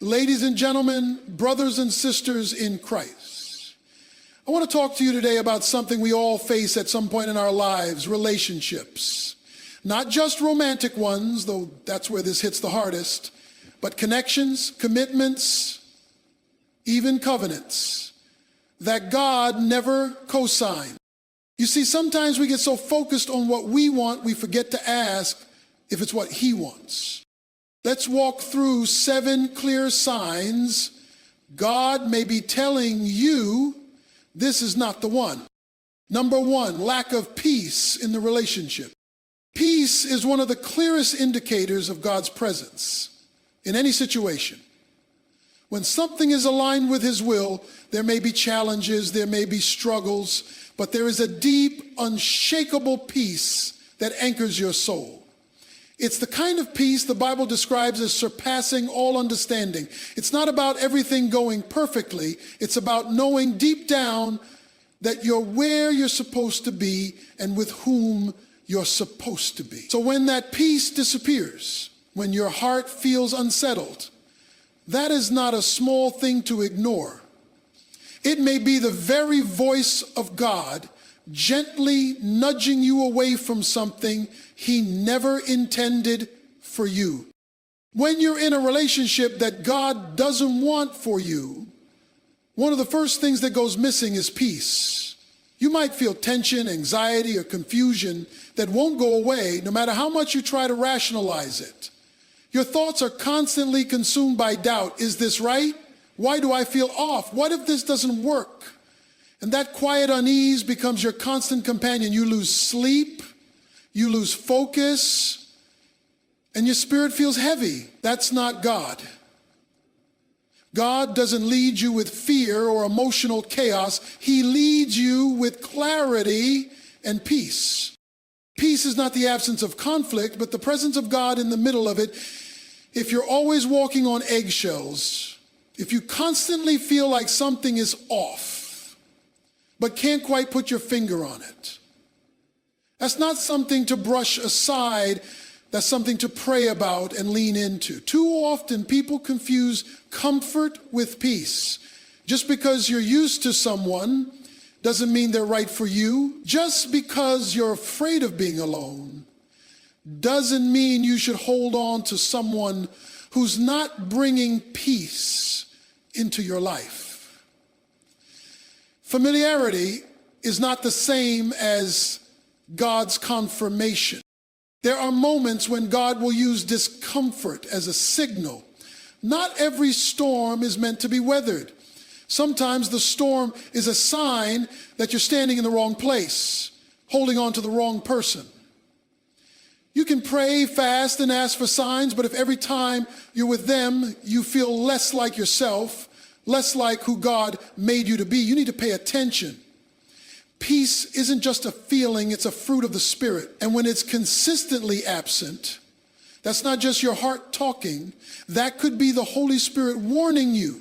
Ladies and gentlemen, brothers and sisters in Christ, I want to talk to you today about something we all face at some point in our lives: relationships. Not just romantic ones, though that's where this hits the hardest, but connections, commitments, even covenants that God never co-signed. You see, sometimes we get so focused on what we want, we forget to ask if it's what He wants. Let's walk through 7 clear signs God may be telling you this is not the one. Number 1, lack of peace in the relationship. Peace is one of the clearest indicators of God's presence in any situation. When something is aligned with His will, there may be challenges, there may be struggles, but there is a deep, unshakable peace that anchors your soul. It's the kind of peace the Bible describes as surpassing all understanding. It's not about everything going perfectly. It's about knowing deep down that you're where you're supposed to be and with whom you're supposed to be. So when that peace disappears, when your heart feels unsettled, that is not a small thing to ignore. It may be the very voice of God gently nudging you away from something He never intended for you. When you're in a relationship that God doesn't want for you, one of the first things that goes missing is peace. You might feel tension, anxiety, or confusion that won't go away no matter how much you try to rationalize it. Your thoughts are constantly consumed by doubt. Is this right? Why do I feel off? What if this doesn't work? And that quiet unease becomes your constant companion. You lose sleep, you lose focus, and your spirit feels heavy. That's not God. God doesn't lead you with fear or emotional chaos. He leads you with clarity and peace. Peace is not the absence of conflict, but the presence of God in the middle of it. If you're always walking on eggshells, if you constantly feel like something is off, but can't quite put your finger on it, that's not something to brush aside. That's something to pray about and lean into. Too often people confuse comfort with peace. Just because you're used to someone doesn't mean they're right for you. Just because you're afraid of being alone doesn't mean you should hold on to someone who's not bringing peace into your life. Familiarity is not the same as God's confirmation. There are moments when God will use discomfort as a signal. Not every storm is meant to be weathered. Sometimes the storm is a sign that you're standing in the wrong place, holding on to the wrong person. You can pray, fast, and ask for signs, but if every time you're with them, you feel less like yourself, less like who God made you to be, you need to pay attention. Peace isn't just a feeling, it's a fruit of the Spirit. And when it's consistently absent, that's not just your heart talking, that could be the Holy Spirit warning you.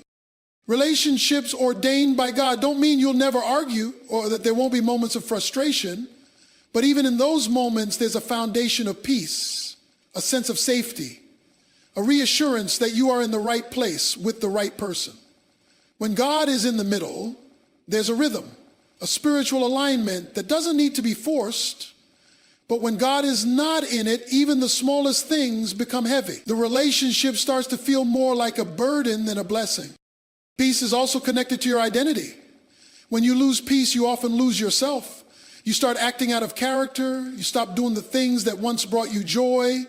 Relationships ordained by God don't mean you'll never argue or that there won't be moments of frustration, but even in those moments, there's a foundation of peace, a sense of safety, a reassurance that you are in the right place with the right person. When God is in the middle, there's a rhythm, a spiritual alignment that doesn't need to be forced, but when God is not in it, even the smallest things become heavy. The relationship starts to feel more like a burden than a blessing. Peace is also connected to your identity. When you lose peace, you often lose yourself. You start acting out of character. You stop doing the things that once brought you joy.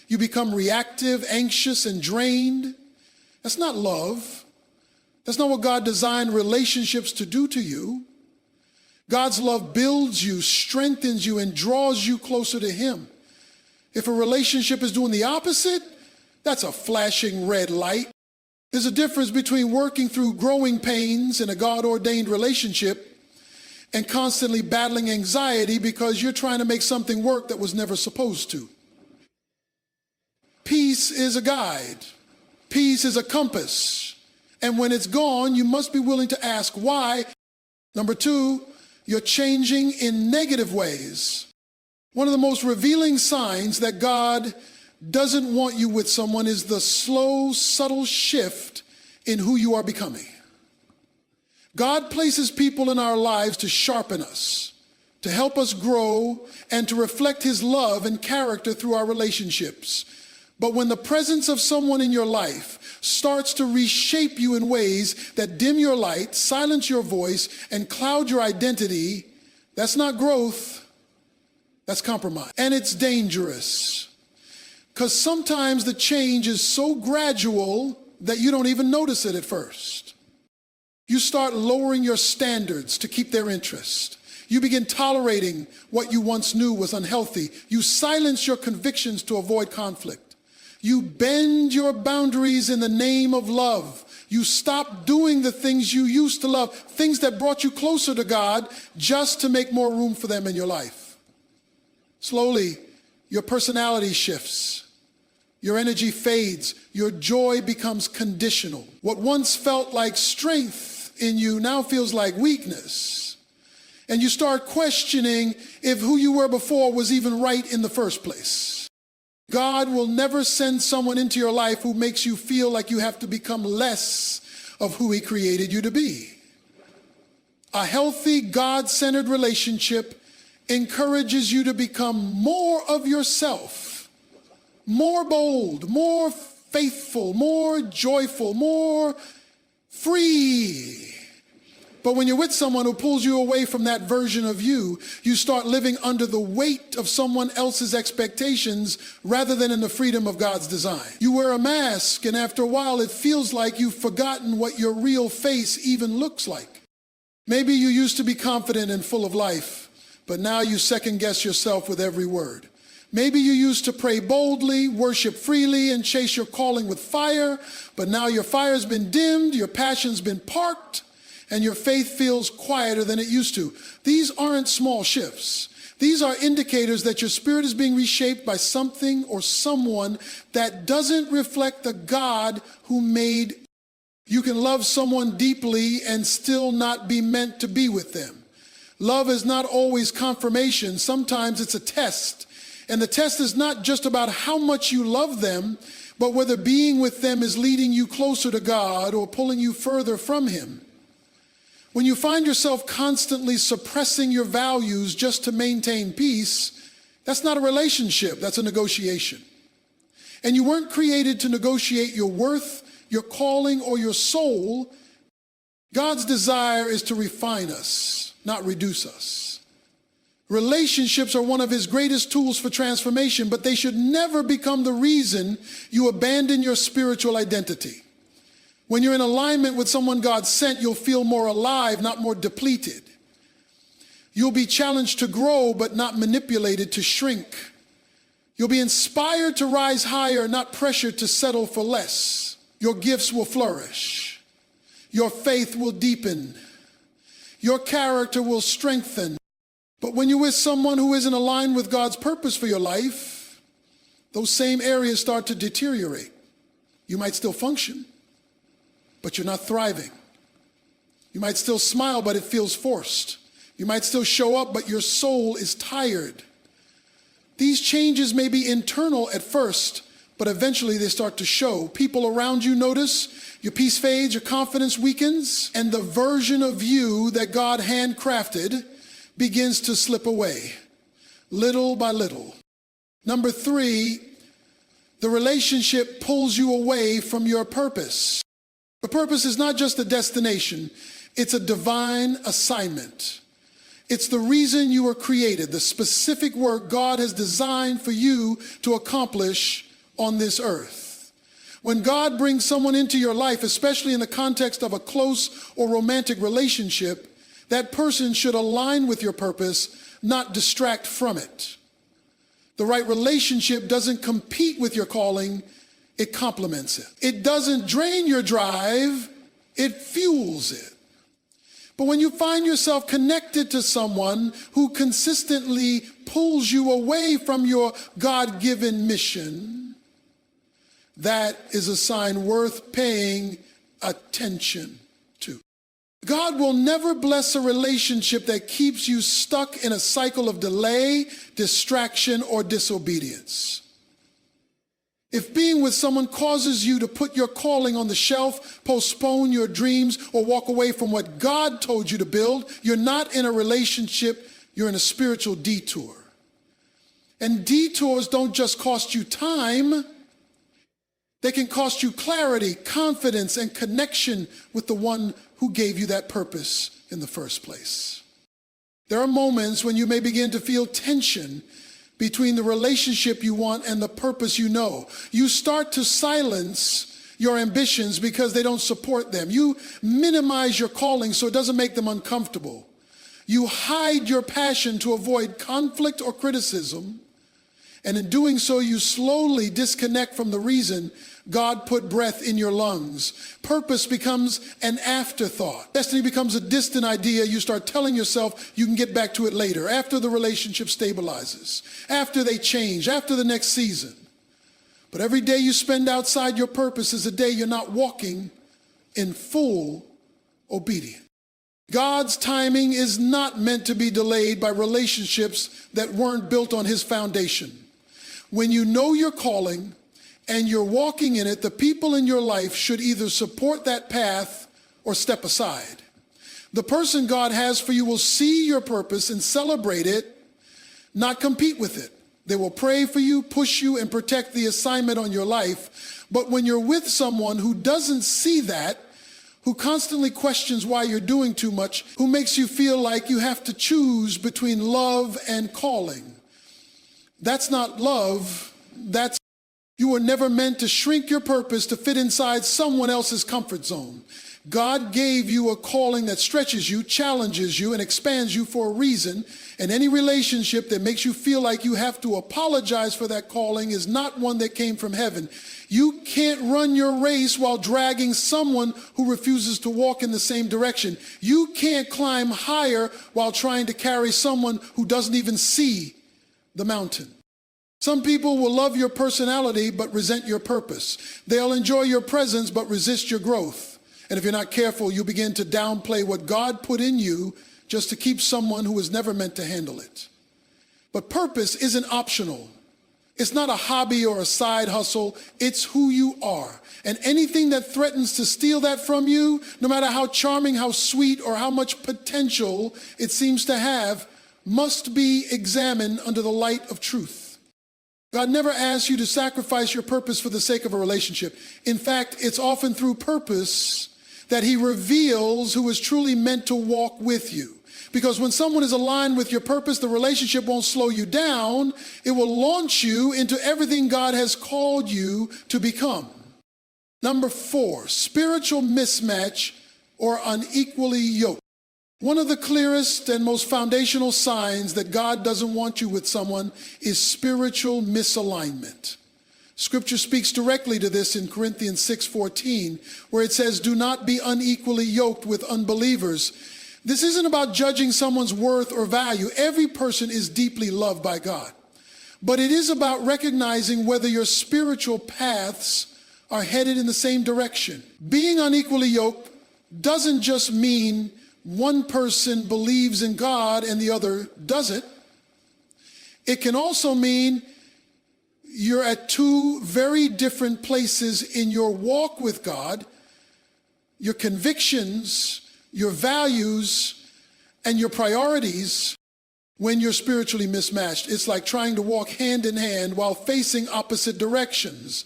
You become reactive, anxious, and drained. That's not love. That's not what God designed relationships to do to you. God's love builds you, strengthens you, and draws you closer to Him. If a relationship is doing the opposite, that's a flashing red light. There's a difference between working through growing pains in a God-ordained relationship and constantly battling anxiety because you're trying to make something work that was never supposed to. Peace is a guide. Peace is a compass. And when it's gone, you must be willing to ask why. Number 2, you're changing in negative ways. One of the most revealing signs that God doesn't want you with someone is the slow, subtle shift in who you are becoming. God places people in our lives to sharpen us, to help us grow, and to reflect his love and character through our relationships. But when the presence of someone in your life starts to reshape you in ways that dim your light, silence your voice, and cloud your identity, that's not growth, that's compromise. And it's dangerous, because sometimes the change is so gradual that you don't even notice it at first. You start lowering your standards to keep their interest. You begin tolerating what you once knew was unhealthy. You silence your convictions to avoid conflict. You bend your boundaries in the name of love. You stop doing the things you used to love, things that brought you closer to God, just to make more room for them in your life. Slowly, your personality shifts. Your energy fades. Your joy becomes conditional. What once felt like strength in you now feels like weakness. And you start questioning if who you were before was even right in the first place. God will never send someone into your life who makes you feel like you have to become less of who he created you to be. A healthy, God-centered relationship encourages you to become more of yourself, more bold, more faithful, more joyful, more free. But when you're with someone who pulls you away from that version of you, you start living under the weight of someone else's expectations rather than in the freedom of God's design. You wear a mask, and after a while it feels like you've forgotten what your real face even looks like. Maybe you used to be confident and full of life, but now you second guess yourself with every word. Maybe you used to pray boldly, worship freely, and chase your calling with fire, but now your fire's been dimmed, your passion's been parked, and your faith feels quieter than it used to. These aren't small shifts. These are indicators that your spirit is being reshaped by something or someone that doesn't reflect the God who made you. You can love someone deeply and still not be meant to be with them. Love is not always confirmation. Sometimes it's a test. And the test is not just about how much you love them, but whether being with them is leading you closer to God or pulling you further from him. When you find yourself constantly suppressing your values just to maintain peace, that's not a relationship, that's a negotiation. And you weren't created to negotiate your worth, your calling, or your soul. God's desire is to refine us, not reduce us. Relationships are one of his greatest tools for transformation, but they should never become the reason you abandon your spiritual identity. When you're in alignment with someone God sent, you'll feel more alive, not more depleted. You'll be challenged to grow, but not manipulated to shrink. You'll be inspired to rise higher, not pressured to settle for less. Your gifts will flourish. Your faith will deepen. Your character will strengthen. But when you're with someone who isn't aligned with God's purpose for your life, those same areas start to deteriorate. You might still function, but you're not thriving. You might still smile, but it feels forced. You might still show up, but your soul is tired. These changes may be internal at first, but eventually they start to show. People around you notice, your peace fades, your confidence weakens, and the version of you that God handcrafted begins to slip away, little by little. Number 3, the relationship pulls you away from your purpose. The purpose is not just a destination, it's a divine assignment. It's the reason you were created, the specific work God has designed for you to accomplish on this earth. When God brings someone into your life, especially in the context of a close or romantic relationship, that person should align with your purpose, not distract from it. The right relationship doesn't compete with your calling, it complements it. It doesn't drain your drive, it fuels it. But when you find yourself connected to someone who consistently pulls you away from your God-given mission, that is a sign worth paying attention to. God will never bless a relationship that keeps you stuck in a cycle of delay, distraction, or disobedience. If being with someone causes you to put your calling on the shelf, postpone your dreams, or walk away from what God told you to build, you're not in a relationship, you're in a spiritual detour. And detours don't just cost you time, they can cost you clarity, confidence, and connection with the one who gave you that purpose in the first place. There are moments when you may begin to feel tension between the relationship you want and the purpose you know. You start to silence your ambitions because they don't support them. You minimize your calling so it doesn't make them uncomfortable. You hide your passion to avoid conflict or criticism. And in doing so, you slowly disconnect from the reason God put breath in your lungs. Purpose becomes an afterthought. Destiny becomes a distant idea. You start telling yourself you can get back to it later, after the relationship stabilizes, after they change, after the next season. But every day you spend outside your purpose is a day you're not walking in full obedience. God's timing is not meant to be delayed by relationships that weren't built on his foundation. When you know your calling and you're walking in it, the people in your life should either support that path or step aside. The person God has for you will see your purpose and celebrate it, not compete with it. They will pray for you, push you, and protect the assignment on your life. But when you're with someone who doesn't see that, who constantly questions why you're doing too much, who makes you feel like you have to choose between love and calling, that's not love, you were never meant to shrink your purpose to fit inside someone else's comfort zone. God gave you a calling that stretches you, challenges you, and expands you for a reason. And any relationship that makes you feel like you have to apologize for that calling is not one that came from heaven. You can't run your race while dragging someone who refuses to walk in the same direction. You can't climb higher while trying to carry someone who doesn't even see the mountain. Some people will love your personality but resent your purpose. They'll enjoy your presence but resist your growth. And if you're not careful, you begin to downplay what God put in you just to keep someone who was never meant to handle it. But purpose isn't optional. It's not a hobby or a side hustle. It's who you are. And anything that threatens to steal that from you, no matter how charming, how sweet, or how much potential it seems to have, must be examined under the light of truth. God never asks you to sacrifice your purpose for the sake of a relationship. In fact, it's often through purpose that he reveals who is truly meant to walk with you. Because when someone is aligned with your purpose, the relationship won't slow you down. It will launch you into everything God has called you to become. Number 4, spiritual mismatch or unequally yoked. One of the clearest and most foundational signs that God doesn't want you with someone is spiritual misalignment. Scripture speaks directly to this in Corinthians 6:14, where it says, "Do not be unequally yoked with unbelievers." This isn't about judging someone's worth or value. Every person is deeply loved by God. But it is about recognizing whether your spiritual paths are headed in the same direction. Being unequally yoked doesn't just mean one person believes in God and the other doesn't. It can also mean you're at two very different places in your walk with God, your convictions, your values, and your priorities when you're spiritually mismatched. It's like trying to walk hand in hand while facing opposite directions.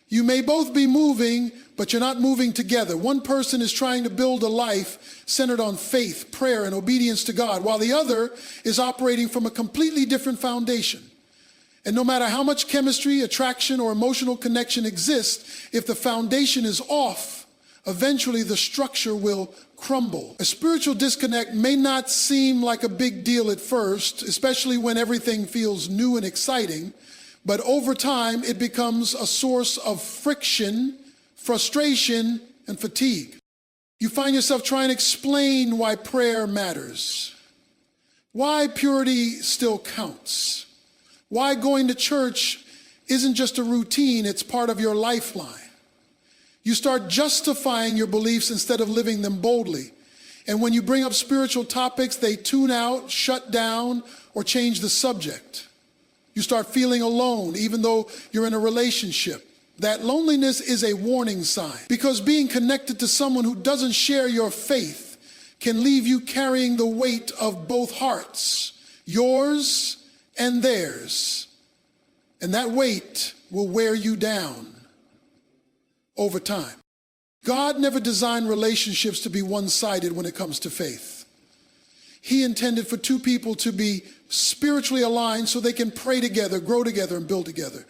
You may both be moving, but you're not moving together. One person is trying to build a life centered on faith, prayer, and obedience to God, while the other is operating from a completely different foundation. And no matter how much chemistry, attraction, or emotional connection exists, if the foundation is off, eventually the structure will crumble. A spiritual disconnect may not seem like a big deal at first, especially when everything feels new and exciting, but over time it becomes a source of friction, frustration, and fatigue. You find yourself trying to explain why prayer matters, why purity still counts, why going to church isn't just a routine, it's part of your lifeline. You start justifying your beliefs instead of living them boldly. And when you bring up spiritual topics, they tune out, shut down, or change the subject. You start feeling alone, even though you're in a relationship. That loneliness is a warning sign, because being connected to someone who doesn't share your faith can leave you carrying the weight of both hearts, yours and theirs. And that weight will wear you down over time. God never designed relationships to be one-sided when it comes to faith. He intended for two people to be spiritually aligned so they can pray together, grow together, and build together.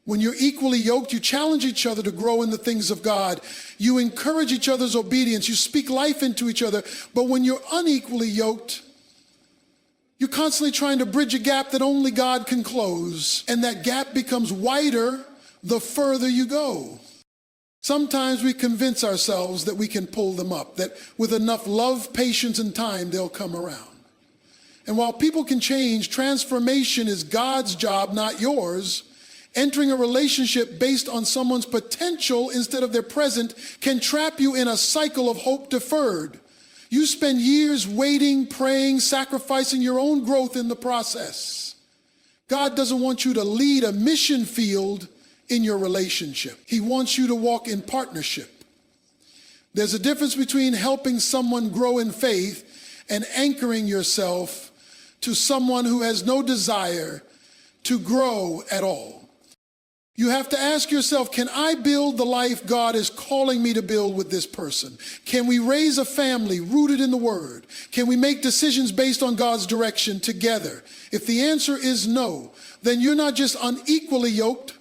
When you're equally yoked, you challenge each other to grow in the things of God. You encourage each other's obedience. You speak life into each other. But when you're unequally yoked, you're constantly trying to bridge a gap that only God can close. And that gap becomes wider the further you go. Sometimes we convince ourselves that we can pull them up, that with enough love, patience, and time, they'll come around. And while people can change, transformation is God's job, not yours. Entering a relationship based on someone's potential instead of their present can trap you in a cycle of hope deferred. You spend years waiting, praying, sacrificing your own growth in the process. God doesn't want you to lead a mission field in your relationship. He wants you to walk in partnership. There's a difference between helping someone grow in faith and anchoring yourself to someone who has no desire to grow at all. You have to ask yourself, can I build the life God is calling me to build with this person? Can we raise a family rooted in the Word? Can we make decisions based on God's direction together? If the answer is no, then you're not just unequally yoked,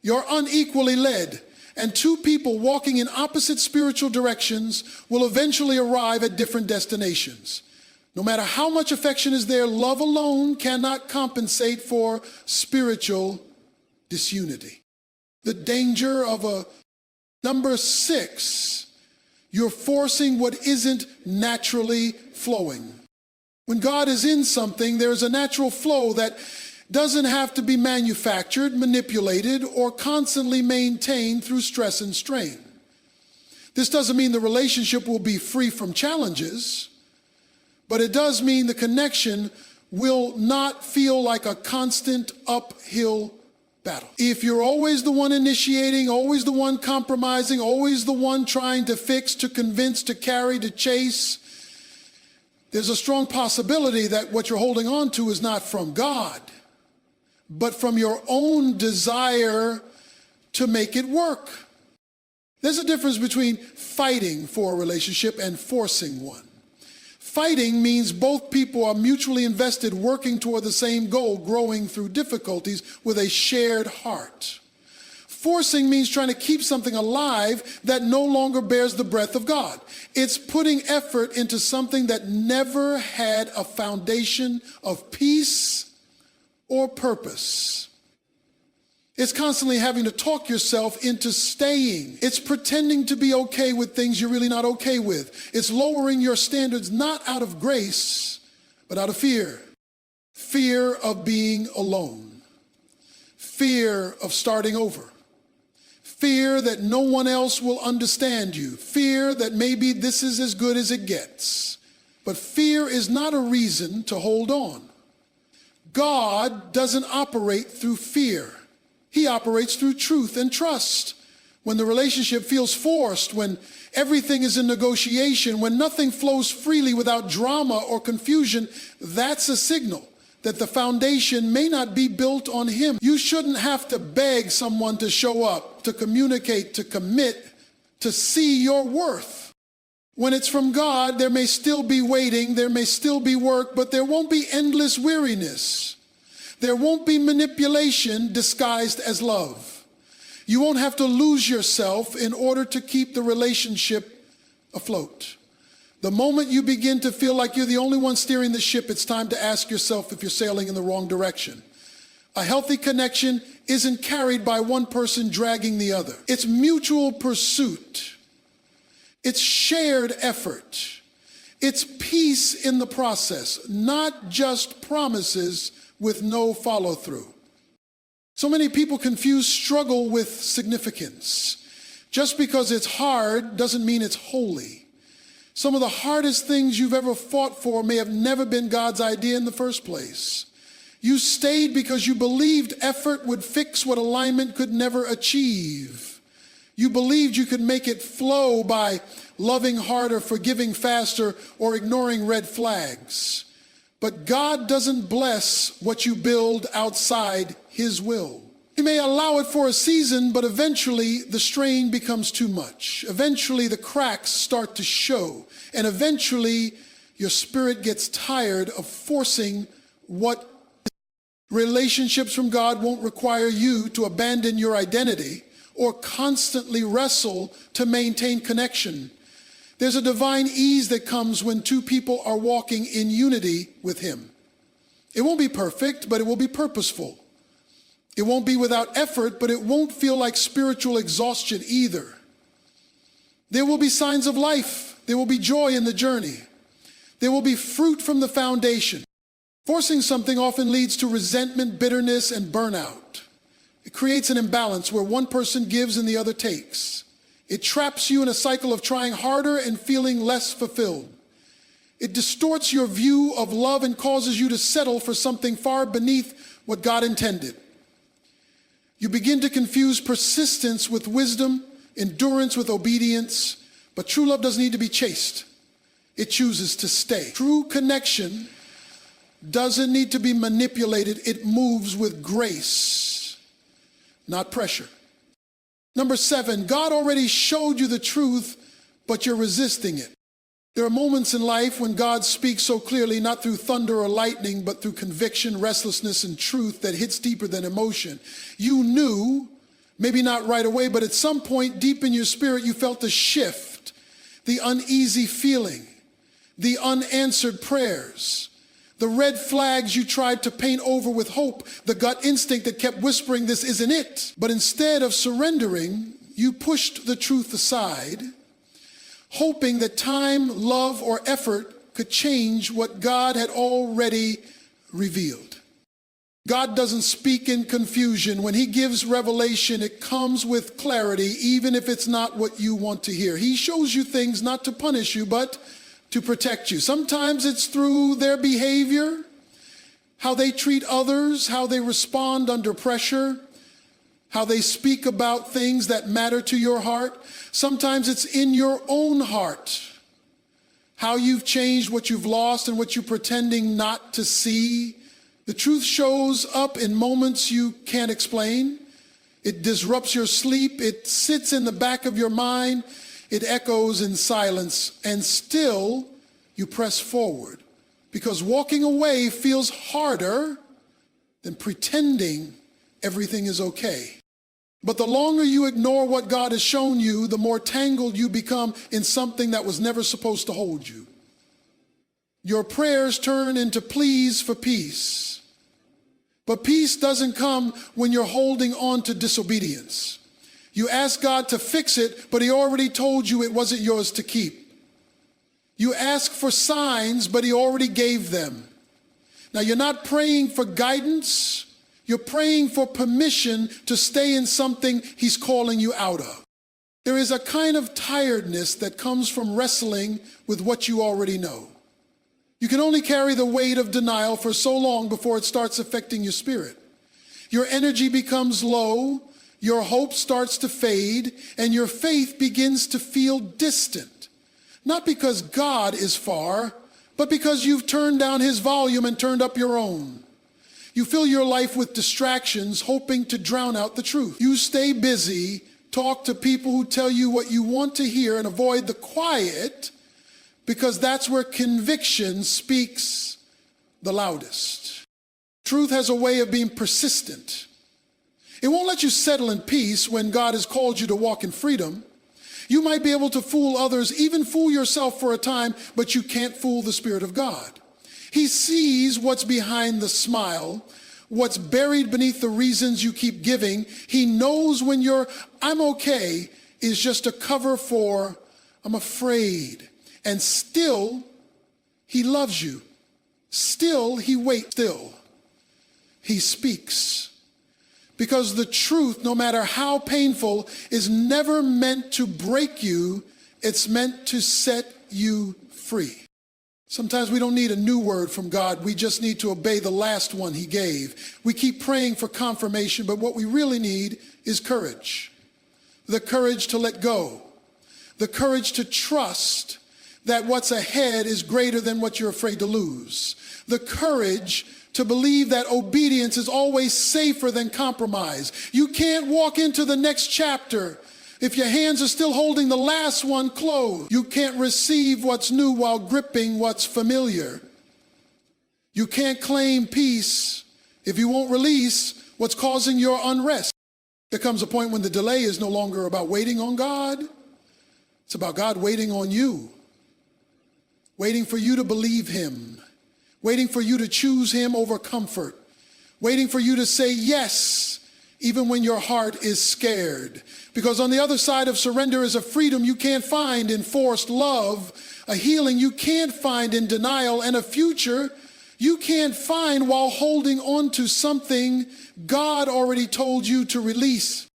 you're unequally led. And two people walking in opposite spiritual directions will eventually arrive at different destinations. No matter how much affection is there, love alone cannot compensate for spiritual disunity. The danger of a number 6, you're forcing what isn't naturally flowing. When God is in something, there's a natural flow that doesn't have to be manufactured, manipulated, or constantly maintained through stress and strain. This doesn't mean the relationship will be free from challenges, but it does mean the connection will not feel like a constant uphill battle. If you're always the one initiating, always the one compromising, always the one trying to fix, to convince, to carry, to chase, there's a strong possibility that what you're holding on to is not from God, but from your own desire to make it work. There's a difference between fighting for a relationship and forcing one. Fighting means both people are mutually invested, working toward the same goal, growing through difficulties with a shared heart. Forcing means trying to keep something alive that no longer bears the breath of God. It's putting effort into something that never had a foundation of peace or purpose. It's constantly having to talk yourself into staying. It's pretending to be okay with things you're really not okay with. It's lowering your standards not out of grace, but out of fear. Fear of being alone. Fear of starting over. Fear that no one else will understand you. Fear that maybe this is as good as it gets. But fear is not a reason to hold on. God doesn't operate through fear. He operates through truth and trust. When the relationship feels forced, when everything is in negotiation, when nothing flows freely without drama or confusion, that's a signal that the foundation may not be built on Him. You shouldn't have to beg someone to show up, to communicate, to commit, to see your worth. When it's from God, there may still be waiting, there may still be work, but there won't be endless weariness. There won't be manipulation disguised as love. You won't have to lose yourself in order to keep the relationship afloat. The moment you begin to feel like you're the only one steering the ship, it's time to ask yourself if you're sailing in the wrong direction. A healthy connection isn't carried by one person dragging the other. It's mutual pursuit. It's shared effort. It's peace in the process, not just promises with no follow-through. So many people confuse struggle with significance. Just because it's hard doesn't mean it's holy. Some of the hardest things you've ever fought for may have never been God's idea in the first place. You stayed because you believed effort would fix what alignment could never achieve. You believed you could make it flow by loving harder, forgiving faster, or ignoring red flags. But God doesn't bless what you build outside His will. He may allow it for a season, but eventually the strain becomes too much. Eventually the cracks start to show, and eventually your spirit gets tired of forcing what. Relationships from God won't require you to abandon your identity or constantly wrestle to maintain connection. There's a divine ease that comes when two people are walking in unity with Him. It won't be perfect, but it will be purposeful. It won't be without effort, but it won't feel like spiritual exhaustion either. There will be signs of life. There will be joy in the journey. There will be fruit from the foundation. Forcing something often leads to resentment, bitterness, and burnout. It creates an imbalance where one person gives and the other takes. It traps you in a cycle of trying harder and feeling less fulfilled. It distorts your view of love and causes you to settle for something far beneath what God intended. You begin to confuse persistence with wisdom, endurance with obedience, but true love doesn't need to be chased. It chooses to stay. True connection doesn't need to be manipulated. It moves with grace, not pressure. Number 7, God already showed you the truth, but you're resisting it. There are moments in life when God speaks so clearly, not through thunder or lightning, but through conviction, restlessness, and truth that hits deeper than emotion. You knew, maybe not right away, but at some point deep in your spirit, you felt the shift, the uneasy feeling, the unanswered prayers, the red flags you tried to paint over with hope, the gut instinct that kept whispering, this isn't it. But instead of surrendering, you pushed the truth aside, hoping that time, love, or effort could change what God had already revealed. God doesn't speak in confusion. When He gives revelation, it comes with clarity, even if it's not what you want to hear. He shows you things not to punish you, but to protect you. Sometimes it's through their behavior, how they treat others, how they respond under pressure, how they speak about things that matter to your heart. Sometimes it's in your own heart, how you've changed, what you've lost, and what you're pretending not to see. The truth shows up in moments you can't explain. It disrupts your sleep. It sits in the back of your mind. It echoes in silence, and still you press forward because walking away feels harder than pretending everything is okay. But the longer you ignore what God has shown you, the more tangled you become in something that was never supposed to hold you. Your prayers turn into pleas for peace. But peace doesn't come when you're holding on to disobedience. You ask God to fix it, but He already told you it wasn't yours to keep. You ask for signs, but He already gave them. Now you're not praying for guidance. You're praying for permission to stay in something He's calling you out of. There is a kind of tiredness that comes from wrestling with what you already know. You can only carry the weight of denial for so long before it starts affecting your spirit. Your energy becomes low, your hope starts to fade, and your faith begins to feel distant. Not because God is far, but because you've turned down His volume and turned up your own. You fill your life with distractions, hoping to drown out the truth. You stay busy, talk to people who tell you what you want to hear, and avoid the quiet, because that's where conviction speaks the loudest. Truth has a way of being persistent. It won't let you settle in peace when God has called you to walk in freedom. You might be able to fool others, even fool yourself for a time, but you can't fool the Spirit of God. He sees what's behind the smile, what's buried beneath the reasons you keep giving. He knows when your "I'm okay" is just a cover for "I'm afraid." And still, He loves you. Still, He waits. Still, He speaks. Because the truth, no matter how painful, is never meant to break you. It's meant to set you free. Sometimes we don't need a new word from God. We just need to obey the last one he gave. We keep praying for confirmation, but what we really need is courage. The courage to let go. The courage to trust that what's ahead is greater than what you're afraid to lose. The courage to believe that obedience is always safer than compromise. You can't walk into the next chapter if your hands are still holding the last one closed. You can't receive what's new while gripping what's familiar. You can't claim peace if you won't release what's causing your unrest. There comes a point when the delay is no longer about waiting on God. It's about God waiting on you, waiting for you to believe him, waiting for you to choose him over comfort, waiting for you to say yes, even when your heart is scared. Because on the other side of surrender is a freedom you can't find in forced love, a healing you can't find in denial, and a future you can't find while holding on to something God already told you to release.